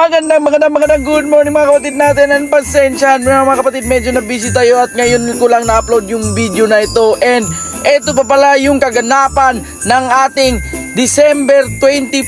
Magandang good morning mga kapatid natin. And pasensyahan mga kapatid, medyo na busy tayo at ngayon ko lang na-upload yung video na ito. And ito pa pala yung kaganapan ng ating December 24,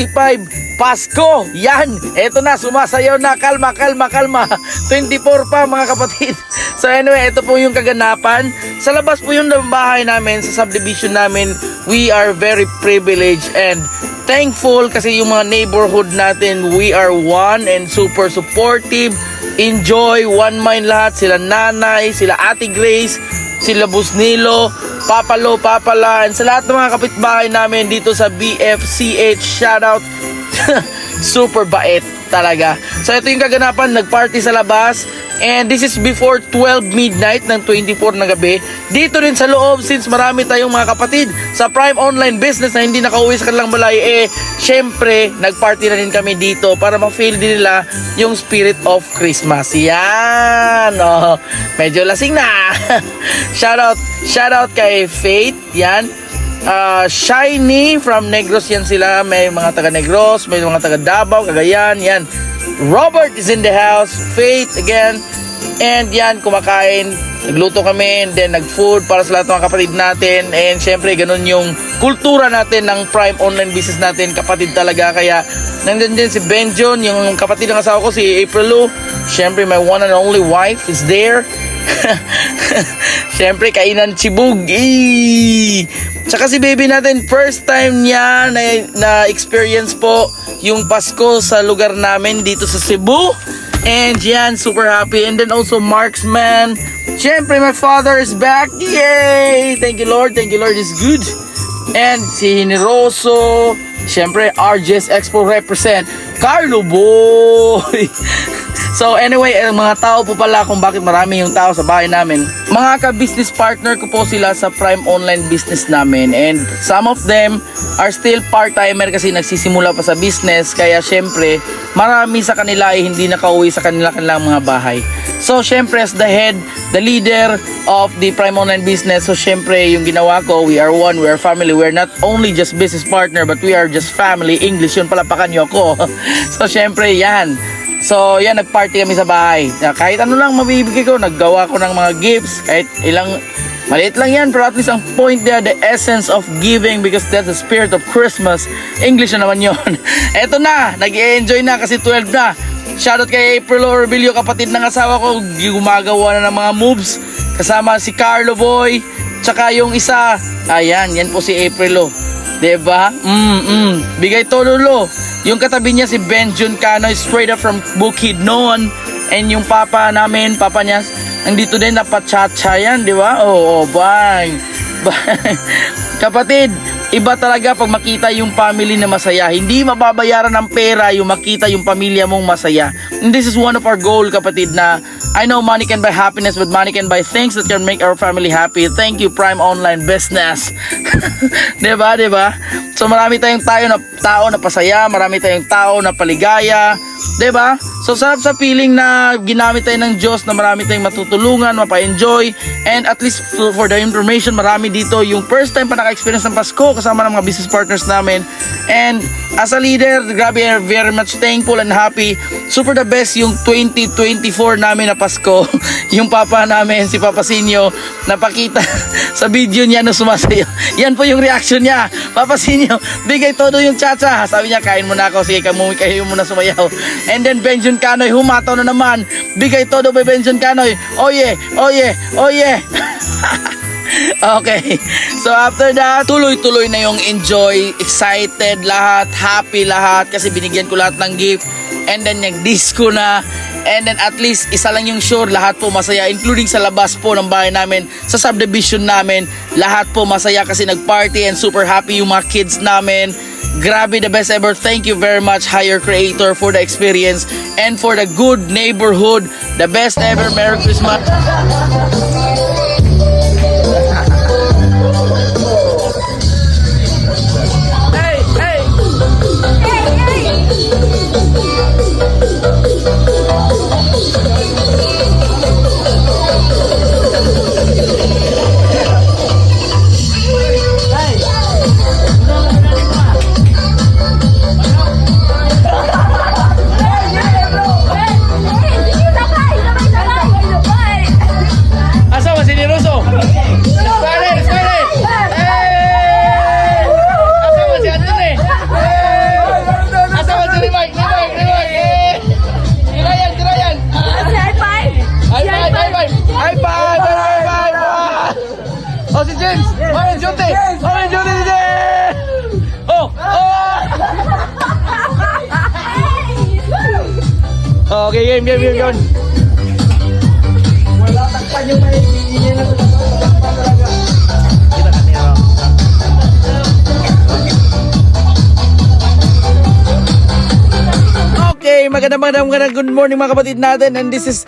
25 Pasko. Yan, ito na, sumasayaw na. Kalma 24 pa mga kapatid. So anyway, ito po yung kaganapan. Sa labas po yung bahay namin, sa subdivision namin. We are very privileged and thankful kasi yung mga neighborhood natin, we are one and super supportive. Enjoy, one mind lahat. Sila nanay, sila ate Grace, sila Busnilo, Papalo, Papala, and sa lahat ng mga kapitbahay namin dito sa BFCH. Shoutout. Super bait talaga. So ito yung kaganapan, nagparty sa labas. And this is before 12 midnight ng 24 na gabi. Dito rin sa loob, since marami tayong mga kapatid sa Prime Online Business na hindi nakauwi sa kanilang balay, syempre, nagparty na rin kami dito para ma-feel din nila yung spirit of Christmas. Yan! Oh, medyo lasing na! Shoutout kay Faith. Yan. Shiny from Negros yan sila. May mga taga Negros, may mga taga Davao, Cagayan. Yan. Robert is in the house. Faith again. And yan, kumakain. Nagluto kami and then nag-food para sa lahat ng mga kapatid natin. And syempre, ganun yung kultura natin ng Prime Online Business natin. Kapatid talaga. Kaya nandun din si Benjon, yung kapatid ng asawa ko, si April Lou. Syempre, my one and only wife is there. Syempre, kainan chibug. Tsaka si baby natin, first time niya na experience po yung Pasko sa lugar namin dito sa Cebu. And yan, super happy. And then also Marksman. Syempre, my father is back. Yay! Thank you Lord, is good. And si Hiniroso. Syempre, RJS Expo represent. Carlo Boy. So anyway, mga tao po pala kung bakit marami yung tao sa bahay namin. Mga ka-business partner ko po sila sa Prime Online Business namin. And some of them are still part-timer kasi nagsisimula pa sa business. Kaya syempre, marami sa kanila ay hindi nakauwi sa kanilang mga bahay. So syempre, as the head, the leader of the Prime Online Business, so syempre yung ginawa ko, we are one, we are family. We are not only just business partner, but we are just family. English yun, palapakan nyo ako. So syempre, yan. So yan, nagparty kami sa bahay. Kahit ano lang mabibigay ko, naggawa ko ng mga gifts. Kahit ilang, maliit lang yan, pero at least ang point there, the essence of giving, because that's the spirit of Christmas. English na naman yun. Eto na, nag-enjoy na kasi 12 na. Shoutout kay April Orbilio, kapatid ng asawa ko, gumagawa na ng mga moves. Kasama si Carlo Boy, tsaka yung isa, ayan, yan po si April. Diba? Bigay tololo. Yung katabi niya si Benjon Canoy, straight up from Bukidnon. And yung papa namin, papa niya, nandito din na pachacha yan, di ba? Oo, bang. Kapatid, iba talaga pag makita yung family na masaya. Hindi mababayaran ng pera yung makita yung pamilya mong masaya. And this is one of our goal, kapatid, na I know money can buy happiness, but money can buy things that can make our family happy. Thank you, Prime Online Business. Diba? So marami tayong tao na pasaya, marami tayong tao na paligaya. Diba? So sarap sa feeling na ginamit tayo ng Diyos, na marami tayong matutulungan, mapa-enjoy. And at least for the information, marami dito yung first time pa naka-experience ng Pasko kasama ng mga business partners namin. And as a leader, grabe, very much thankful and happy. Super the best yung 2024 namin na Pasko. Yung papa namin, si Papa Sinyo, napakita sa video niya na sumasayo. Yan po yung reaction niya. Papa Sinyo, bigay todo yung chacha. Sabi niya, kain muna ako. Sige, kayo muna sumayaw. And then Benjon Canoy, humataw na naman. Bigay todo by Benjon Canoy. Oh yeah. Okay. So after that, tuloy-tuloy na yung enjoy, excited lahat, happy lahat kasi binigyan ko lahat ng gift. And then nag-disco na. And then at least isa lang yung sure, lahat po masaya, including sa labas po ng bahay namin, sa subdivision namin, lahat po masaya kasi nag-party and super happy yung mga kids namin. Grabe, the best ever. Thank you very much, Higher Creator, for the experience and for the good neighborhood. The best ever. Merry Christmas. Okay, game. Wala takpan yung may ingin na takpan talaga. Kita ka niya. Okay, magandang good morning mga kapatid natin, and this is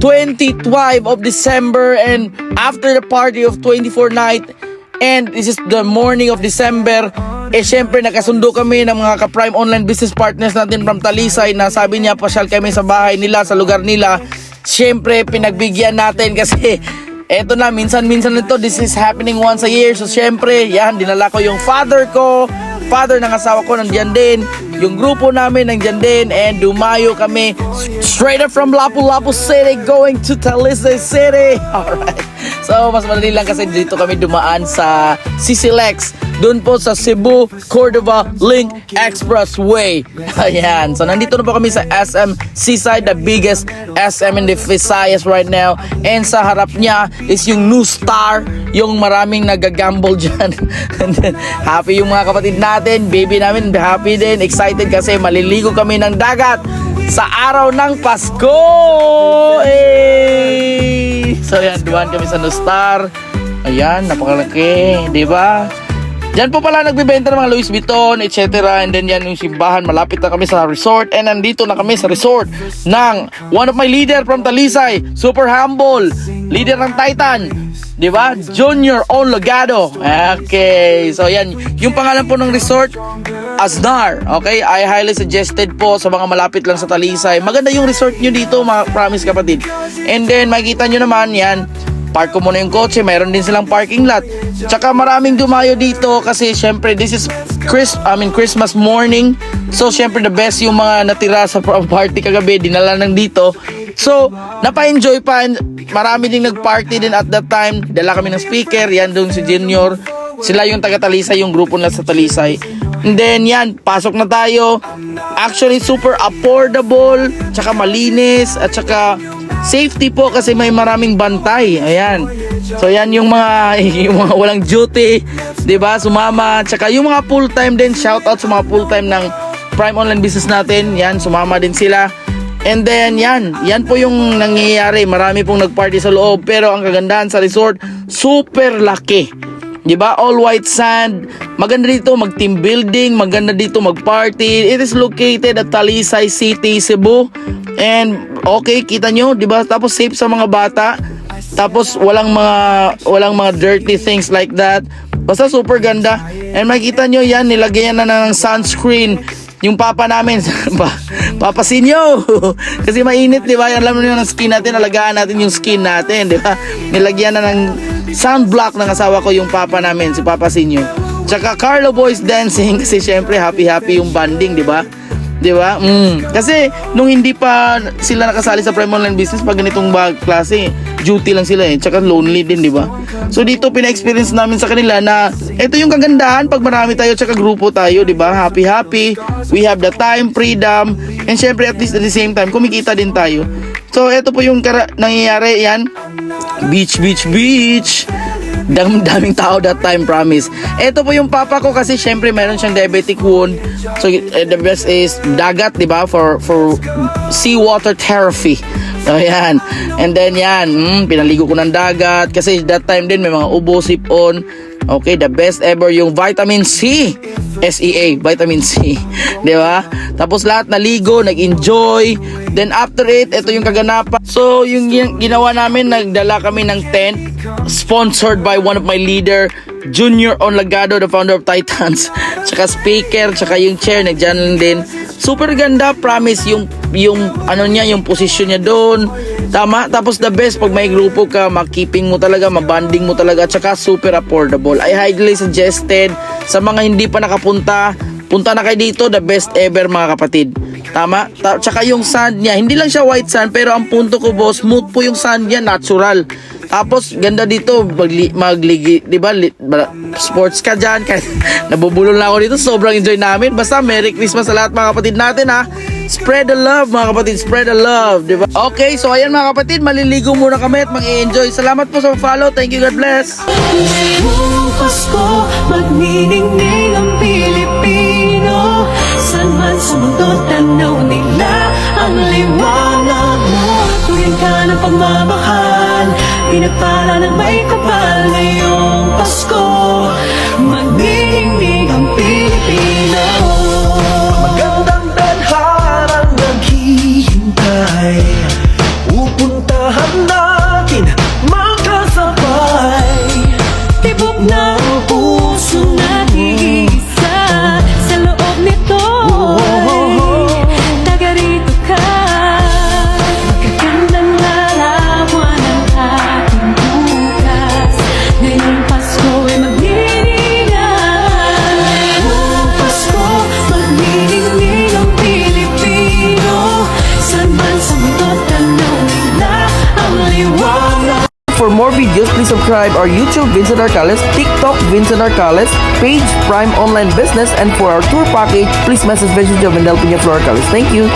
25 of December and after the party of 24 night, and this is the morning of December. Syempre nakasundo kami ng mga ka-Prime Online Business Partners natin from Talisay na sabi niya pasyal kami sa bahay nila, sa lugar nila. Syempre pinagbigyan natin kasi eto na, minsan nito, this is happening once a year. So syempre, yan, dinala ko yung father ng asawa ko, nandiyan din. Yung grupo namin nandiyan din, and dumayo kami straight up from Lapu-Lapu City going to Talisay City. Alright. So mas madali lang kasi dito kami dumaan sa CCLEX, doon po sa Cebu Cordova Link Expressway. Ayan. So nandito na po kami sa SM Seaside, the biggest SM in the Visayas right now. And sa harap niya is yung New Star, yung maraming nagagamble dyan. And then, happy yung mga kapatid natin, baby namin, happy din, excited kasi maliligo kami ng dagat sa araw ng Pasko. So yan, dumaan kami sa New Star. Ayan, napakalaki, di ba? Diyan po pala nagbibenta ng mga Louis Vuitton, etc. And then yan yung simbahan. Malapit na kami sa resort. And nandito na kami sa resort ng one of my leader from Talisay. Super humble. Leader ng Titan. Diba? Junior Onlogado. Okay. So yan. Yung pangalan po ng resort, Aznar. Okay? I highly suggested po sa mga malapit lang sa Talisay. Maganda yung resort nyo dito, mga promise kapatid. And then makikita nyo naman yan. Park ko muna yung kotse, mayroon din silang parking lot. Tsaka maraming dumayo dito kasi syempre this is Christmas morning. So syempre the best yung mga natira sa party kagabi, dinala nang dito. So napa-enjoy pa, and marami ding nag-party din at that time. Dala kami ng speaker, yan doon si Junior. Sila yung taga Talisay, yung grupo na sa Talisay. And then yan, pasok na tayo. Actually super affordable, tsaka malinis, at tsaka safety po kasi may maraming bantay. Ayan. So yan yung mga walang duty, 'di ba? Sumama, tsaka yung mga full-time din, shout out sa mga full-time ng Prime Online Business natin. Yan, sumama din sila. And then yan po yung nangyayari. Marami pong nagparty sa loob, pero ang kagandahan sa resort, super laki. 'Di ba? All white sand. Maganda dito mag-team building, maganda dito mag-party. It is located at Talisay City, Cebu. And okay, kita nyo, 'di ba? Tapos safe sa mga bata. Tapos walang mga dirty things like that. Basta super ganda. And makita nyo yan, nilagyan na ng sunscreen yung papa namin. Papa Sinyo. Kasi mainit, 'di ba? Alam niyo ng skin natin, alagaan natin yung skin natin, 'di ba? Nilagyan na ng sunblock ng asawa ko yung papa namin, si Papa Sinyo. Tsaka Carlo Boys Dancing kasi syempre happy yung banding, 'di ba? 'Di ba? Kasi nung hindi pa sila nakasali sa Prime Online Business, pag ganitong klase, duty lang sila tsaka lonely din, 'di ba? So dito pina-experience namin sa kanila na ito yung kagandahan pag marami tayo tsaka grupo tayo, 'di ba? Happy. We have the time, freedom, and syempre at least at the same time kumikita din tayo. So ito po yung nangyayari, yan. Beach. Daming tao that time, promise. Ito po yung papa ko kasi syempre meron siyang diabetic wound. So the best is dagat, 'di ba? For seawater therapy. So yan. And then yan, pinaligo ko ng dagat kasi that time din may mga ubo, sipon. Okay, the best ever yung vitamin C. SEA, vitamin C. 'Di ba? Tapos lahat naligo, nag-enjoy. Then after it, ito yung kaganapan. So yung ginawa namin, nagdala kami ng tent sponsored by one of my leader, Junior Onlogado, the founder of Titans. Tsaka speaker, tsaka yung chair, nagdyan lang din. Super ganda, promise, yung ano niya, yung position niya doon. Tama. Tapos the best, pag may grupo ka, makkeeping mo talaga, mabanding mo talaga, tsaka super affordable. I highly suggested sa mga hindi pa nakapunta, punta na kayo dito, the best ever mga kapatid. Tama? Tsaka yung sand niya, hindi lang siya white sand, pero ang punto ko, boss, smooth po yung sand niya, natural. Tapos ganda dito magligi, 'di ba? Sports ka diyan, kahit nabubulol na ako dito, sobrang enjoy namin. Basta Merry Christmas sa lahat mga kapatid natin, ha. Spread the love mga kapatid, spread the love, 'di ba? Okay, so ayan mga kapatid, maliligo muna kami at mag-enjoy. Salamat po sa follow. Thank you, God bless. Ngayong Pasko, magniningning ang Pilipino. Saan man sa mundo, tanaw nila ang liwanag mo. Tuwing ka ng pagmamahal, pinagpala ng may kapal ngayong Pasko. Magniningning ang Pilipino. Magandang tadharang naghihintay, pupuntahan natin magkasabay. Tibok ng puso nag-iisa sa loob nito. Taga rito ka, magagandang larawan ng ating bukas. Ngayong Pasko ay magniningay. Ngayong Pasko, magniningning ang Pilipino. Saan man sa mundo, tanawin na ang liwanag. For more videos, please subscribe our YouTube Vincent Arcales, TikTok Vincent Arcales, page Prime Online Business, and for our tour package, please message Vincent Jovendel Piña Flor Arcales. Thank you.